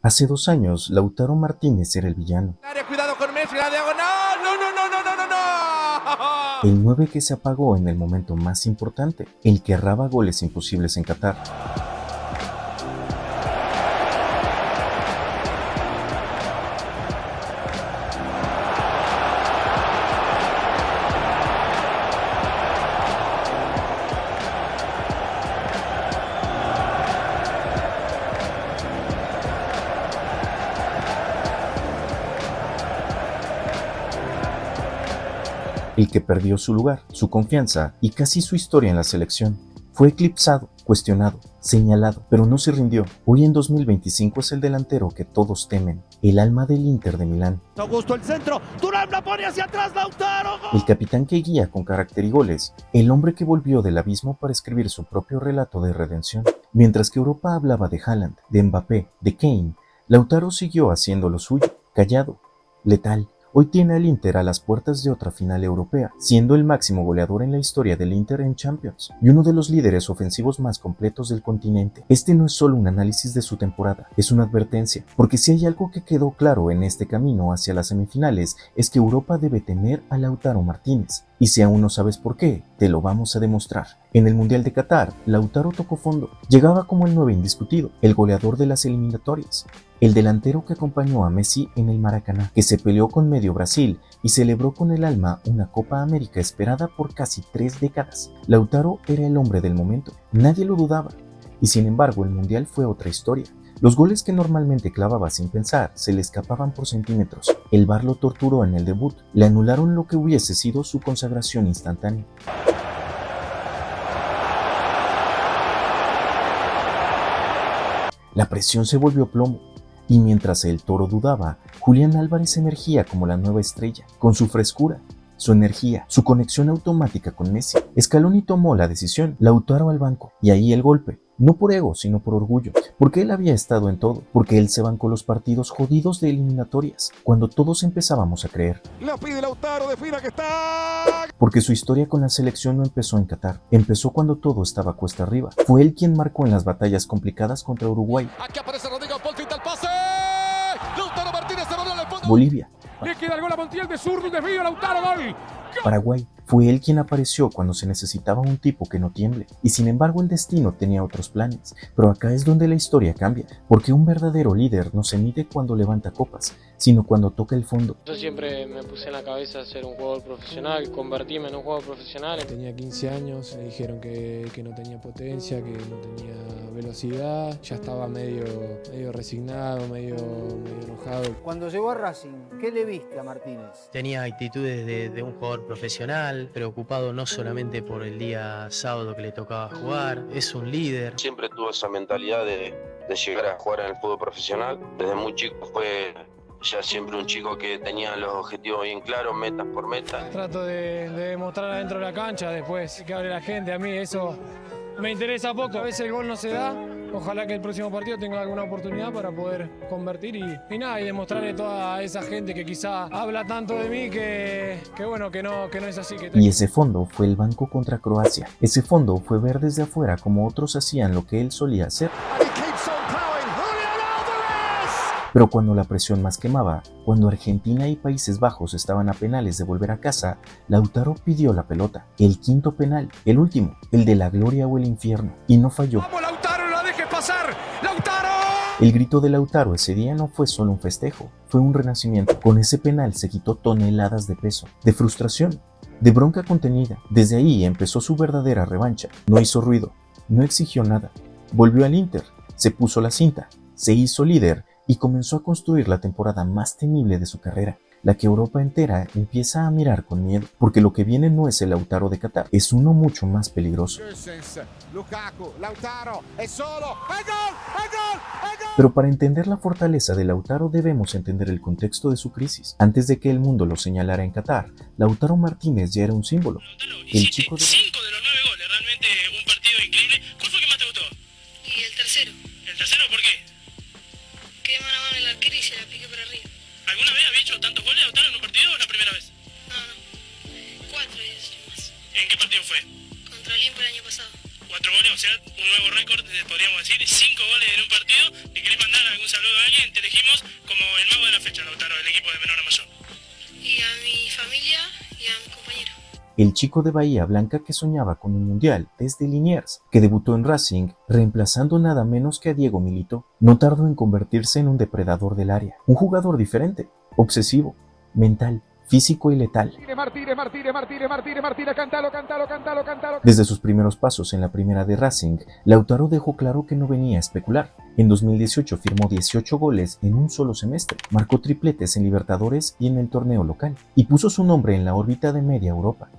Hace 2 años, Lautaro Martínez era el villano. Cuidado con Messi, la diagonal. No. El 9 que se apagó en el momento más importante, el que erraba goles imposibles en Qatar. El que perdió su lugar, su confianza y casi su historia en la selección. Fue eclipsado, cuestionado, señalado, pero no se rindió. Hoy en 2025 es el delantero que todos temen, el alma del Inter de Milán. Augusto el centro, Thuram la pone hacia atrás, Lautaro. El capitán que guía con carácter y goles, el hombre que volvió del abismo para escribir su propio relato de redención. Mientras que Europa hablaba de Haaland, de Mbappé, de Kane, Lautaro siguió haciendo lo suyo, callado, letal. Hoy tiene al Inter a las puertas de otra final europea, siendo el máximo goleador en la historia del Inter en Champions y uno de los líderes ofensivos más completos del continente. Este no es solo un análisis de su temporada, es una advertencia, porque si hay algo que quedó claro en este camino hacia las semifinales es que Europa debe temer a Lautaro Martínez. Y si aún no sabes por qué, te lo vamos a demostrar. En el Mundial de Qatar, Lautaro tocó fondo. Llegaba como el 9 indiscutido, el goleador de las eliminatorias, el delantero que acompañó a Messi en el Maracaná, que se peleó con medio Brasil y celebró con el alma una Copa América esperada por casi 3 décadas. Lautaro era el hombre del momento, nadie lo dudaba. Y sin embargo, el Mundial fue otra historia. Los goles que normalmente clavaba sin pensar se le escapaban por centímetros. El VAR lo torturó en el debut, le anularon lo que hubiese sido su consagración instantánea. La presión se volvió plomo, y mientras el Toro dudaba, Julián Álvarez emergía como la nueva estrella, con su frescura, su energía, su conexión automática con Messi. Scaloni tomó la decisión, Lautaro al banco, y ahí el golpe. No por ego, sino por orgullo, porque él había estado en todo, porque él se bancó los partidos jodidos de eliminatorias, cuando todos empezábamos a creer. La pide Lautaro, defina que está. Porque su historia con la selección no empezó en Qatar, empezó cuando todo estaba cuesta arriba. Fue él quien marcó en las batallas complicadas contra Uruguay, Aquí aparece Rodrigo, Paul finta el pase. Lautaro Martínez se volvió en el fondo. Bolivia, Le queda el gol a Montiel de zurdo y desvío, Lautaro, gol. Paraguay. Fue él quien apareció cuando se necesitaba un tipo que no tiemble, y sin embargo el destino tenía otros planes. Pero acá es donde la historia cambia, porque un verdadero líder no se mide cuando levanta copas, sino cuando toca el fondo. Yo siempre me puse en la cabeza ser un jugador profesional, convertirme en un jugador profesional. Tenía 15 años, me dijeron que no tenía potencia, que no tenía velocidad, ya estaba medio resignado, medio enojado. Cuando llegó a Racing, ¿qué le viste a Martínez? Tenía actitudes de un jugador profesional, preocupado no solamente por el día sábado que le tocaba jugar, es un líder. Siempre tuvo esa mentalidad de llegar a jugar en el fútbol profesional. Desde muy chico fue ya siempre un chico que tenía los objetivos bien claros, metas por metas. Trato de demostrar adentro de la cancha, después que hable la gente, a mí eso me interesa poco. A veces el gol no se da, ojalá que el próximo partido tenga alguna oportunidad para poder convertir y demostrarle a toda esa gente que quizá habla tanto de mí que bueno, que no es así. Y ese fondo fue el banco contra Croacia. Ese fondo fue ver desde afuera como otros hacían lo que él solía hacer. Pero cuando la presión más quemaba, cuando Argentina y Países Bajos estaban a penales de volver a casa, Lautaro pidió la pelota, el quinto penal, el último, el de la gloria o el infierno, y no falló. ¡Vamos, Lautaro, no la dejes pasar! ¡Lautaro! El grito de Lautaro ese día no fue solo un festejo, fue un renacimiento. Con ese penal se quitó toneladas de peso, de frustración, de bronca contenida. Desde ahí empezó su verdadera revancha. No hizo ruido, no exigió nada. Volvió al Inter, se puso la cinta, se hizo líder y comenzó a construir la temporada más temible de su carrera, la que Europa entera empieza a mirar con miedo, porque lo que viene no es el Lautaro de Qatar, es uno mucho más peligroso. Lukaku, Lautaro, es solo, ¡el gol! Pero para entender la fortaleza de Lautaro debemos entender el contexto de su crisis. Antes de que el mundo lo señalara en Qatar, Lautaro Martínez ya era un símbolo. El chico de... 5 de los 9 goles, realmente un partido increíble. ¿Cuál fue el que más te gustó? Y el tercero. ¿El tercero por qué? Quedé mano a mano en el arquero y se la piqué por arriba. ¿Alguna vez había hecho tantos goles Lautaro en un partido o es la primera vez? No. 4 y más. ¿En qué partido fue? Contra Olimpo el año pasado. 4 goles, o sea, un nuevo récord, podríamos decir, 5 goles en un partido. ¿Le querés mandar algún saludo a alguien? fecha, Lautaro, del equipo de menor a mayor? Y a mi familia y a mis compañeros. El chico de Bahía Blanca que soñaba con un mundial desde Liniers, que debutó en Racing reemplazando nada menos que a Diego Milito, no tardó en convertirse en un depredador del área, un jugador diferente, obsesivo, mental, físico y letal. Desde sus primeros pasos en la primera de Racing, Lautaro dejó claro que no venía a especular. En 2018 firmó 18 goles en un solo semestre, marcó tripletes en Libertadores y en el torneo local, y puso su nombre en la órbita de media Europa.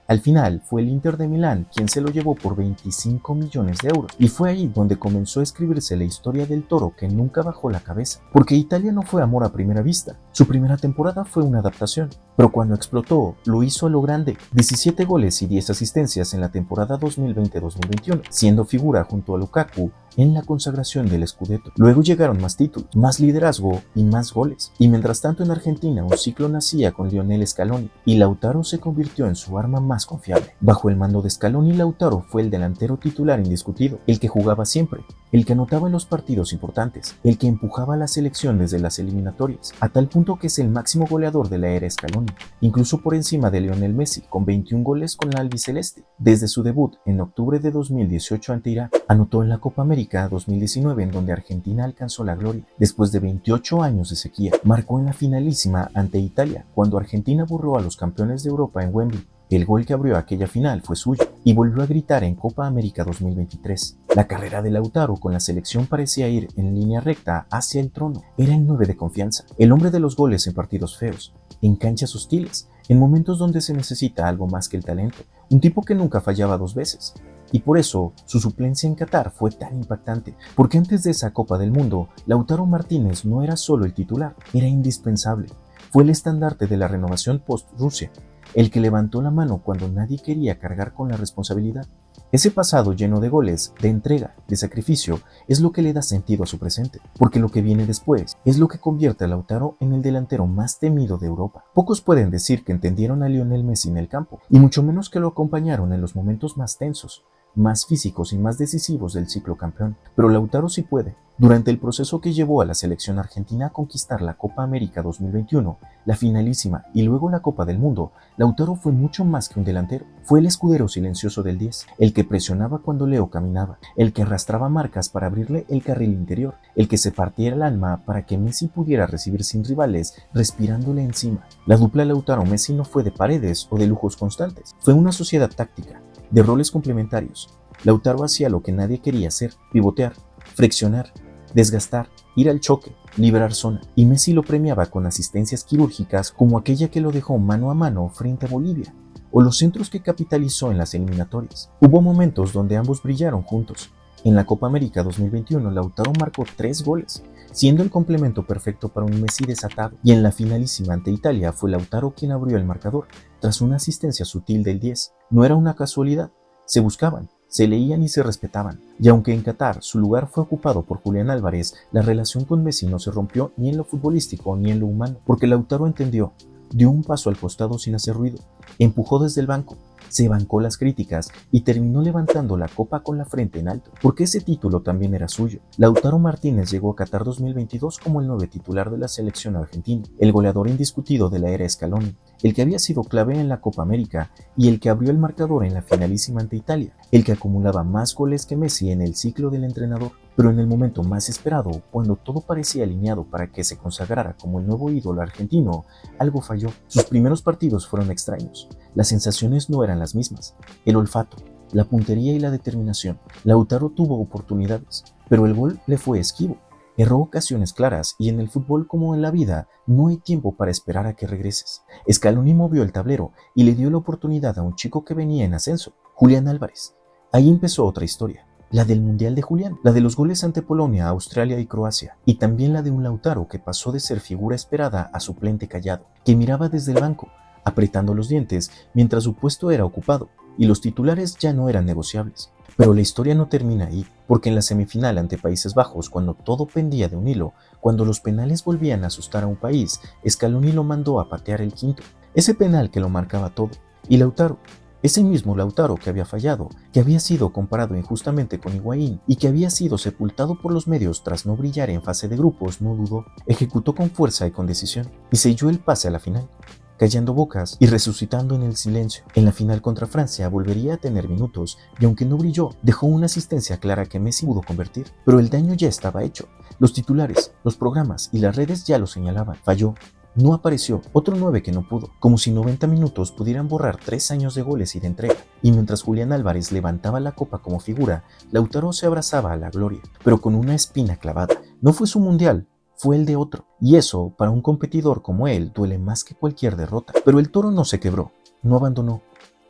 Al final fue el Inter de Milán quien se lo llevó por 25 millones de euros, y fue ahí donde comenzó a escribirse la historia del toro que nunca bajó la cabeza, porque Italia no fue amor a primera vista. Su primera temporada fue una adaptación, pero cuando explotó lo hizo a lo grande, 17 goles y 10 asistencias en la temporada 2020-2021, siendo figura junto a Lukaku en la consagración del Scudetto. Luego llegaron más títulos, más liderazgo y más goles. Y mientras tanto en Argentina un ciclo nacía con Lionel Scaloni y Lautaro se convirtió en su arma más confiable. Bajo el mando de Scaloni, Lautaro fue el delantero titular indiscutido, el que jugaba siempre, el que anotaba en los partidos importantes, el que empujaba a la selección desde las eliminatorias, a tal punto que es el máximo goleador de la era Scaloni, incluso por encima de Lionel Messi, con 21 goles con la albiceleste. Desde su debut en octubre de 2018 ante Irak, anotó en la Copa América 2019 en donde Argentina alcanzó la gloria. Después de 28 años de sequía, marcó en la finalísima ante Italia, cuando Argentina burló a los campeones de Europa en Wembley. El gol que abrió aquella final fue suyo y volvió a gritar en Copa América 2023. La carrera de Lautaro con la selección parecía ir en línea recta hacia el trono. Era el 9 de confianza, el hombre de los goles en partidos feos, en canchas hostiles, en momentos donde se necesita algo más que el talento, un tipo que nunca fallaba 2 veces. Y por eso su suplencia en Qatar fue tan impactante, porque antes de esa Copa del Mundo, Lautaro Martínez no era solo el titular, era indispensable. Fue el estandarte de la renovación post-Rusia, el que levantó la mano cuando nadie quería cargar con la responsabilidad. Ese pasado lleno de goles, de entrega, de sacrificio, es lo que le da sentido a su presente, porque lo que viene después es lo que convierte a Lautaro en el delantero más temido de Europa. Pocos pueden decir que entendieron a Lionel Messi en el campo, y mucho menos que lo acompañaron en los momentos más tensos, más físicos y más decisivos del ciclo campeón. Pero Lautaro sí puede. Durante el proceso que llevó a la selección argentina a conquistar la Copa América 2021, la finalísima y luego la Copa del Mundo, Lautaro fue mucho más que un delantero. Fue el escudero silencioso del 10, el que presionaba cuando Leo caminaba, el que arrastraba marcas para abrirle el carril interior, el que se partía el alma para que Messi pudiera recibir sin rivales, respirándole encima. La dupla Lautaro-Messi no fue de paredes o de lujos constantes, fue una sociedad táctica, de roles complementarios. Lautaro hacía lo que nadie quería hacer: pivotear, flexionar, desgastar, ir al choque, liberar zona, y Messi lo premiaba con asistencias quirúrgicas como aquella que lo dejó mano a mano frente a Bolivia, o los centros que capitalizó en las eliminatorias. Hubo momentos donde ambos brillaron juntos. En la Copa América 2021, Lautaro marcó 3 goles, siendo el complemento perfecto para un Messi desatado, y en la finalísima ante Italia fue Lautaro quien abrió el marcador, tras una asistencia sutil del 10. No era una casualidad, se buscaban, se leían y se respetaban, y aunque en Qatar su lugar fue ocupado por Julián Álvarez, la relación con Messi no se rompió ni en lo futbolístico ni en lo humano, porque Lautaro entendió, dio un paso al costado sin hacer ruido, empujó desde el banco, se bancó las críticas y terminó levantando la copa con la frente en alto, porque ese título también era suyo. Lautaro Martínez llegó a Qatar 2022 como el 9 titular de la selección argentina, el goleador indiscutido de la era Scaloni, el que había sido clave en la Copa América y el que abrió el marcador en la finalísima ante Italia, el que acumulaba más goles que Messi en el ciclo del entrenador. Pero en el momento más esperado, cuando todo parecía alineado para que se consagrara como el nuevo ídolo argentino, algo falló. Sus primeros partidos fueron extraños. Las sensaciones no eran las mismas. El olfato, la puntería y la determinación. Lautaro tuvo oportunidades, pero el gol le fue esquivo. Erró ocasiones claras y en el fútbol como en la vida no hay tiempo para esperar a que regreses. Scaloni movió el tablero y le dio la oportunidad a un chico que venía en ascenso, Julián Álvarez. Ahí empezó otra historia, la del Mundial de Julián, la de los goles ante Polonia, Australia y Croacia, y también la de un Lautaro que pasó de ser figura esperada a suplente callado, que miraba desde el banco, apretando los dientes mientras su puesto era ocupado y los titulares ya no eran negociables. Pero la historia no termina ahí, porque en la semifinal ante Países Bajos, cuando todo pendía de un hilo, cuando los penales volvían a asustar a un país, Scaloni lo mandó a patear el quinto, ese penal que lo marcaba todo. Y Lautaro, Ese mismo Lautaro que había fallado, que había sido comparado injustamente con Higuaín y que había sido sepultado por los medios tras no brillar en fase de grupos, no dudó, ejecutó con fuerza y con decisión y selló el pase a la final, callando bocas y resucitando en el silencio. En la final contra Francia volvería a tener minutos y aunque no brilló, dejó una asistencia clara que Messi pudo convertir, pero el daño ya estaba hecho. Los titulares, los programas y las redes ya lo señalaban. Falló. No apareció, otro 9 que no pudo, como si 90 minutos pudieran borrar 3 años de goles y de entrega. Y mientras Julián Álvarez levantaba la copa como figura, Lautaro se abrazaba a la gloria, pero con una espina clavada. No fue su mundial, fue el de otro. Y eso, para un competidor como él, duele más que cualquier derrota. Pero el toro no se quebró, no abandonó,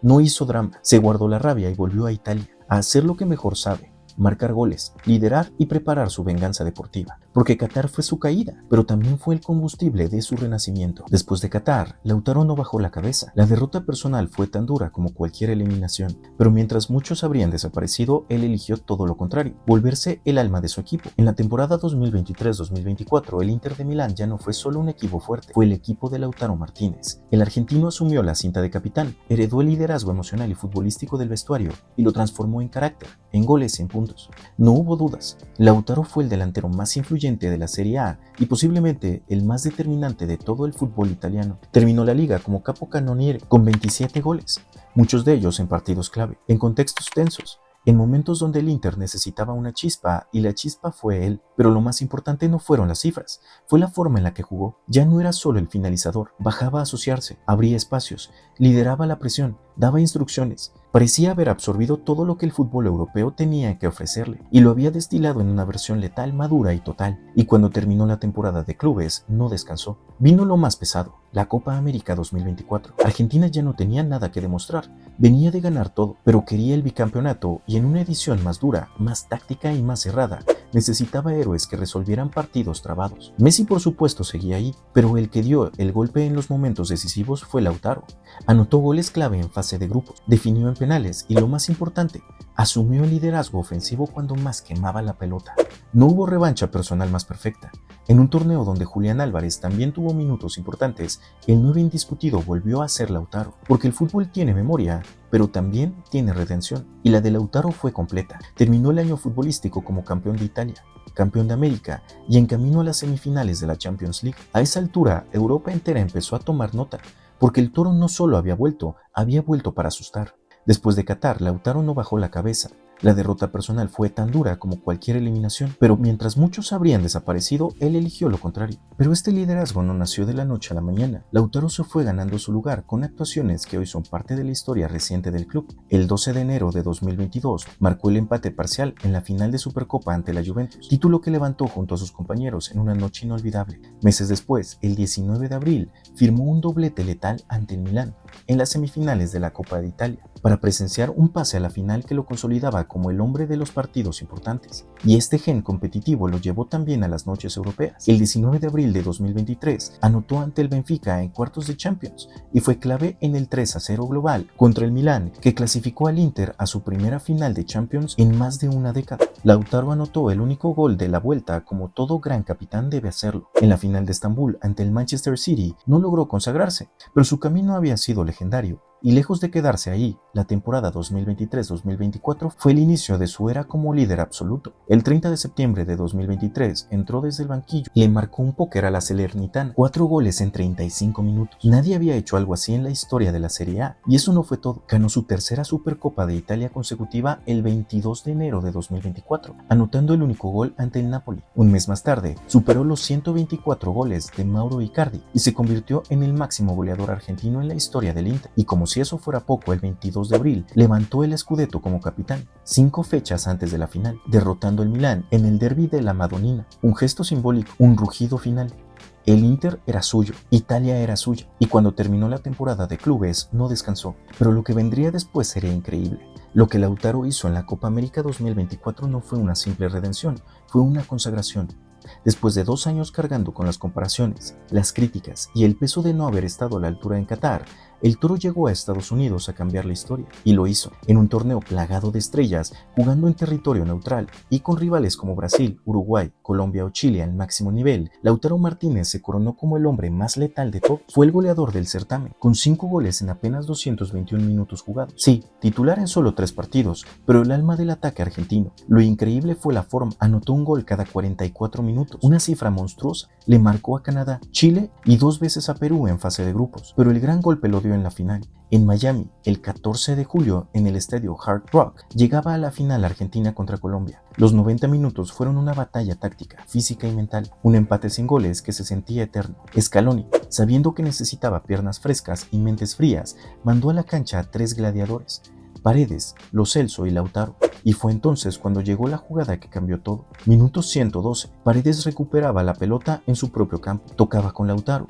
no hizo drama, se guardó la rabia y volvió a Italia, a hacer lo que mejor sabe. Marcar goles, liderar y preparar su venganza deportiva. Porque Qatar fue su caída, pero también fue el combustible de su renacimiento. Después de Qatar, Lautaro no bajó la cabeza. La derrota personal fue tan dura como cualquier eliminación, pero mientras muchos habrían desaparecido, él eligió todo lo contrario, volverse el alma de su equipo. En la temporada 2023-2024, el Inter de Milán ya no fue solo un equipo fuerte, fue el equipo de Lautaro Martínez. El argentino asumió la cinta de capitán, heredó el liderazgo emocional y futbolístico del vestuario y lo transformó en carácter, en goles y en puntos. No hubo dudas, Lautaro fue el delantero más influyente de la Serie A y posiblemente el más determinante de todo el fútbol italiano. Terminó la liga como capocannoniere con 27 goles, muchos de ellos en partidos clave, en contextos tensos, en momentos donde el Inter necesitaba una chispa y la chispa fue él. Pero lo más importante no fueron las cifras, fue la forma en la que jugó. Ya no era solo el finalizador, bajaba a asociarse, abría espacios, lideraba la presión, daba instrucciones. Parecía haber absorbido todo lo que el fútbol europeo tenía que ofrecerle y lo había destilado en una versión letal, madura y total. Y cuando terminó la temporada de clubes, no descansó. Vino lo más pesado, la Copa América 2024. Argentina ya no tenía nada que demostrar, venía de ganar todo, pero quería el bicampeonato y en una edición más dura, más táctica y más cerrada, necesitaba héroes que resolvieran partidos trabados. Messi por supuesto seguía ahí, pero el que dio el golpe en los momentos decisivos fue Lautaro. Anotó goles clave en fase de grupos, definió en penales y lo más importante, asumió el liderazgo ofensivo cuando más quemaba la pelota. No hubo revancha personal más perfecta. En un torneo donde Julián Álvarez también tuvo minutos importantes, el 9 indiscutido volvió a ser Lautaro, porque el fútbol tiene memoria, pero también tiene redención, y la de Lautaro fue completa. Terminó el año futbolístico como campeón de Italia, campeón de América y en camino a las semifinales de la Champions League. A esa altura, Europa entera empezó a tomar nota, porque el toro no solo había vuelto para asustar. Después de Qatar, Lautaro no bajó la cabeza. La derrota personal fue tan dura como cualquier eliminación, pero mientras muchos habrían desaparecido, él eligió lo contrario. Pero este liderazgo no nació de la noche a la mañana. Lautaro se fue ganando su lugar con actuaciones que hoy son parte de la historia reciente del club. El 12 de enero de 2022 marcó el empate parcial en la final de Supercopa ante la Juventus, título que levantó junto a sus compañeros en una noche inolvidable. Meses después, el 19 de abril, firmó un doblete letal ante el Milán en las semifinales de la Copa de Italia, para presenciar un pase a la final que lo consolidaba como el hombre de los partidos importantes. Y este gen competitivo lo llevó también a las noches europeas. El 19 de abril de 2023 anotó ante el Benfica en cuartos de Champions y fue clave en el 3-0 global contra el Milán, que clasificó al Inter a su primera final de Champions en más de una década. Lautaro anotó el único gol de la vuelta como todo gran capitán debe hacerlo. En la final de Estambul ante el Manchester City no logró consagrarse, pero su camino había sido legendario. Y lejos de quedarse ahí, la temporada 2023-2024 fue el inicio de su era como líder absoluto. El 30 de septiembre de 2023 entró desde el banquillo y le marcó un póker a la Salernitana, 4 goles en 35 minutos. Nadie había hecho algo así en la historia de la Serie A. Y eso no fue todo. Ganó su tercera Supercopa de Italia consecutiva el 22 de enero de 2024, anotando el único gol ante el Napoli. Un mes más tarde, superó los 124 goles de Mauro Icardi y se convirtió en el máximo goleador argentino en la historia del Inter. Y como si eso fuera poco, el 22 de abril levantó el Scudetto como capitán, 5 fechas antes de la final, derrotando al Milán en el derbi de la Madonnina, un gesto simbólico, un rugido final. El Inter era suyo, Italia era suya, y cuando terminó la temporada de clubes no descansó. Pero lo que vendría después sería increíble. Lo que Lautaro hizo en la Copa América 2024 no fue una simple redención, fue una consagración. Después de 2 años cargando con las comparaciones, las críticas y el peso de no haber estado a la altura en Qatar, el Toro llegó a Estados Unidos a cambiar la historia, y lo hizo en un torneo plagado de estrellas, jugando en territorio neutral y con rivales como Brasil, Uruguay, Colombia o Chile al máximo nivel. Lautaro Martínez se coronó como el hombre más letal de todos. Fue el goleador del certamen, con 5 goles en apenas 221 minutos jugados. Sí, titular en solo 3 partidos, pero el alma del ataque argentino. Lo increíble fue la forma. Anotó un gol cada 44 minutos, una cifra monstruosa. Le marcó a Canadá, Chile y 2 veces a Perú en fase de grupos, pero el gran golpe lo dio en la final. En Miami, el 14 de julio, en el estadio Hard Rock, llegaba a la final Argentina contra Colombia. Los 90 minutos fueron una batalla táctica, física y mental, un empate sin goles que se sentía eterno. Scaloni, sabiendo que necesitaba piernas frescas y mentes frías, mandó a la cancha a 3 gladiadores: Paredes, Lo Celso y Lautaro. Y fue entonces cuando llegó la jugada que cambió todo. Minuto 112, Paredes recuperaba la pelota en su propio campo, tocaba con Lautaro.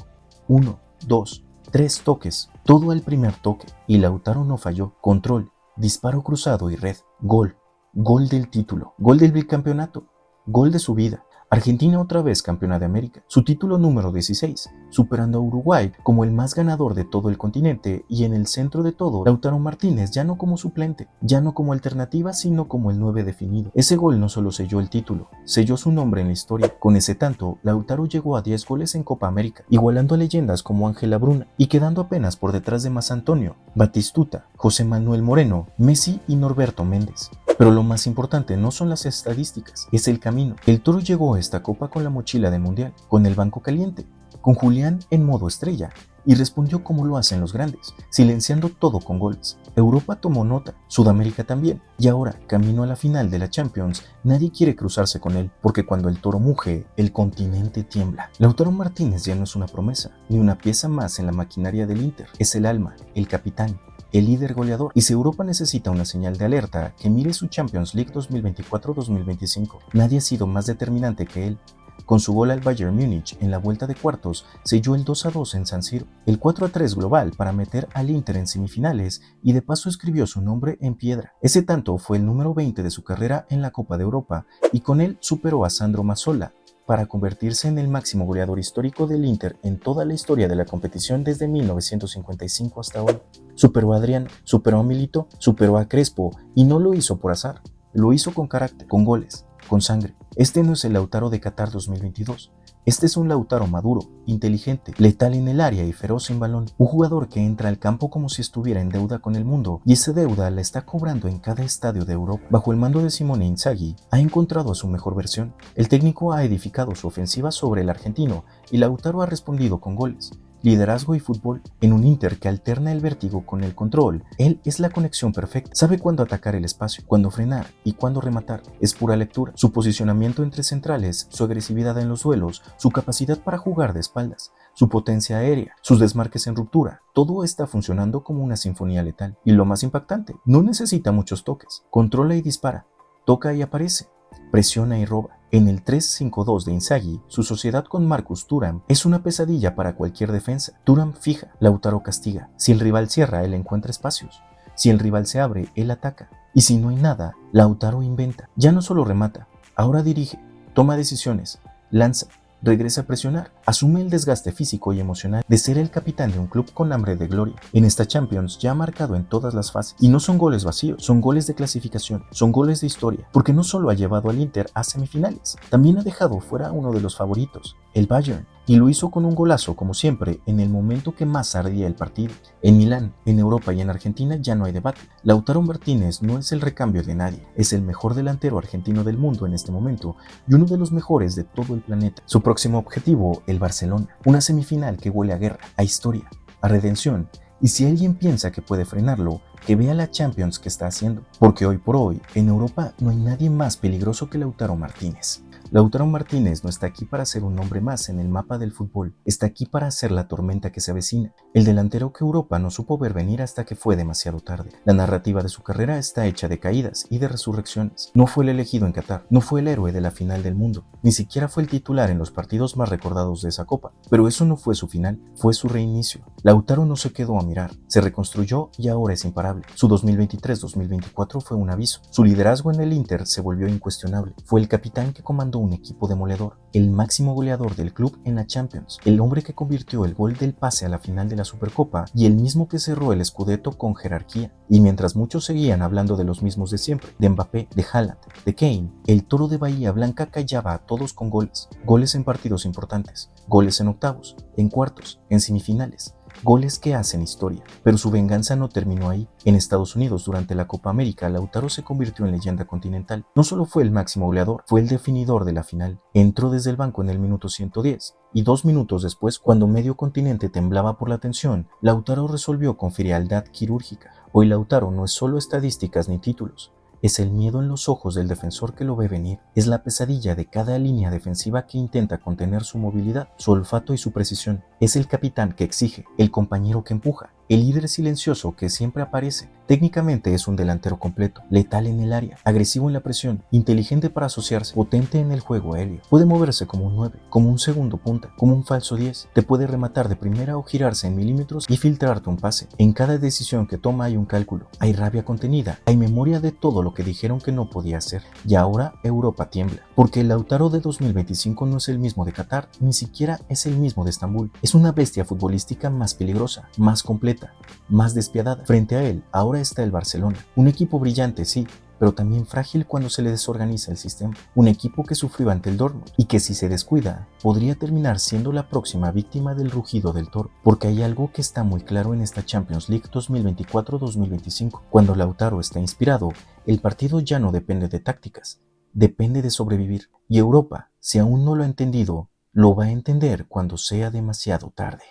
1, 2, 3 toques, todo al primer toque, y Lautaro no falló. Control, disparo cruzado y red. Gol, gol del título, gol del bicampeonato, gol de su vida. Argentina otra vez campeona de América, su título número 16, superando a Uruguay como el más ganador de todo el continente, y en el centro de todo, Lautaro Martínez ya no como suplente, ya no como alternativa, sino como el 9 definido. Ese gol no solo selló el título, selló su nombre en la historia. Con ese tanto, Lautaro llegó a 10 goles en Copa América, igualando a leyendas como Ángela Bruna y quedando apenas por detrás de Masantonio, Batistuta, José Manuel Moreno, Messi y Norberto Méndez. Pero lo más importante no son las estadísticas, es el camino. El Toro llegó a esta copa con la mochila del Mundial, con el banco caliente, con Julián en modo estrella, y respondió como lo hacen los grandes, silenciando todo con goles. Europa tomó nota, Sudamérica también, y ahora, camino a la final de la Champions, nadie quiere cruzarse con él, porque cuando el Toro muge, el continente tiembla. Lautaro Martínez ya no es una promesa, ni una pieza más en la maquinaria del Inter, es el alma, el capitán, el líder goleador. Y si Europa necesita una señal de alerta, que mire su Champions League 2024-2025. Nadie ha sido más determinante que él. Con su gol al Bayern Múnich en la vuelta de cuartos, selló el 2-2 en San Siro, el 4-3 global para meter al Inter en semifinales, y de paso escribió su nombre en piedra. Ese tanto fue el número 20 de su carrera en la Copa de Europa, y con él superó a Sandro Mazzola para convertirse en el máximo goleador histórico del Inter en toda la historia de la competición desde 1955 hasta hoy. Superó a Adrián, superó a Milito, superó a Crespo, y no lo hizo por azar, lo hizo con carácter, con goles, con sangre. Este no es el Lautaro de Qatar 2022. Este es un Lautaro maduro, inteligente, letal en el área y feroz sin balón. Un jugador que entra al campo como si estuviera en deuda con el mundo, y esa deuda la está cobrando en cada estadio de Europa. Bajo el mando de Simone Inzaghi, ha encontrado a su mejor versión. El técnico ha edificado su ofensiva sobre el argentino, y Lautaro ha respondido con goles, liderazgo y fútbol. En un Inter que alterna el vértigo con el control, él es la conexión perfecta. Sabe cuándo atacar el espacio, cuándo frenar y cuándo rematar. Es pura lectura. Su posicionamiento entre centrales, su agresividad en los duelos, su capacidad para jugar de espaldas, su potencia aérea, sus desmarques en ruptura, todo está funcionando como una sinfonía letal. Y lo más impactante, no necesita muchos toques. Controla y dispara, toca y aparece, presiona y roba. En el 3-5-2 de Inzaghi, su sociedad con Marcus Thuram es una pesadilla para cualquier defensa. Thuram fija, Lautaro castiga. Si el rival cierra, él encuentra espacios. Si el rival se abre, él ataca. Y si no hay nada, Lautaro inventa. Ya no solo remata, ahora dirige, toma decisiones, lanza, regresa a presionar, asume el desgaste físico y emocional de ser el capitán de un club con hambre de gloria. En esta Champions ya ha marcado en todas las fases, y no son goles vacíos, son goles de clasificación, son goles de historia, porque no solo ha llevado al Inter a semifinales, también ha dejado fuera a uno de los favoritos, el Bayern, y lo hizo con un golazo como siempre en el momento que más ardía el partido. En Milán, en Europa y en Argentina ya no hay debate. Lautaro Martínez no es el recambio de nadie, es el mejor delantero argentino del mundo en este momento y uno de los mejores de todo el planeta. Su próximo objetivo, el Barcelona, una semifinal que huele a guerra, a historia, a redención. Y si alguien piensa que puede frenarlo, que vea la Champions que está haciendo, porque hoy por hoy en Europa no hay nadie más peligroso que Lautaro Martínez. Lautaro Martínez no está aquí para ser un nombre más en el mapa del fútbol, está aquí para ser la tormenta que se avecina, el delantero que Europa no supo ver venir hasta que fue demasiado tarde. La narrativa de su carrera está hecha de caídas y de resurrecciones. No fue el elegido en Qatar, no fue el héroe de la final del mundo, ni siquiera fue el titular en los partidos más recordados de esa copa, pero eso no fue su final, fue su reinicio. Lautaro no se quedó a mirar, se reconstruyó y ahora es imparable. Su 2023-2024 fue un aviso, su liderazgo en el Inter se volvió incuestionable, fue el capitán que comandó formando un equipo demoledor, el máximo goleador del club en la Champions, el hombre que convirtió el gol del pase a la final de la Supercopa y el mismo que cerró el Scudetto con jerarquía. Y mientras muchos seguían hablando de los mismos de siempre, de Mbappé, de Haaland, de Kane, el Toro de Bahía Blanca callaba a todos con goles. Goles en partidos importantes, goles en octavos, en cuartos, en semifinales. Goles que hacen historia, pero su venganza no terminó ahí. En Estados Unidos, durante la Copa América, Lautaro se convirtió en leyenda continental. No solo fue el máximo goleador, fue el definidor de la final. Entró desde el banco en el minuto 110 y 2 minutos después, cuando medio continente temblaba por la tensión, Lautaro resolvió con frialdad quirúrgica. Hoy Lautaro no es solo estadísticas ni títulos. Es el miedo en los ojos del defensor que lo ve venir. Es la pesadilla de cada línea defensiva que intenta contener su movilidad, su olfato y su precisión. Es el capitán que exige, el compañero que empuja, el líder silencioso que siempre aparece. Técnicamente es un delantero completo, letal en el área, agresivo en la presión, inteligente para asociarse, potente en el juego aéreo. Puede moverse como un 9, como un segundo punta, como un falso 10. Te puede rematar de primera o girarse en milímetros y filtrarte un pase. En cada decisión que toma hay un cálculo, hay rabia contenida, hay memoria de todo lo que dijeron que no podía hacer. Y ahora Europa tiembla, porque el Lautaro de 2025 no es el mismo de Qatar, ni siquiera es el mismo de Estambul. Es una bestia futbolística más peligrosa, más completa, más despiadada. Frente a él, ahora está el Barcelona, un equipo brillante, sí, pero también frágil cuando se le desorganiza el sistema. Un equipo que sufrió ante el Dortmund y que si se descuida, podría terminar siendo la próxima víctima del rugido del toro. Porque hay algo que está muy claro en esta Champions League 2024-2025. Cuando Lautaro está inspirado, el partido ya no depende de tácticas, depende de sobrevivir. Y Europa, si aún no lo ha entendido, lo va a entender cuando sea demasiado tarde.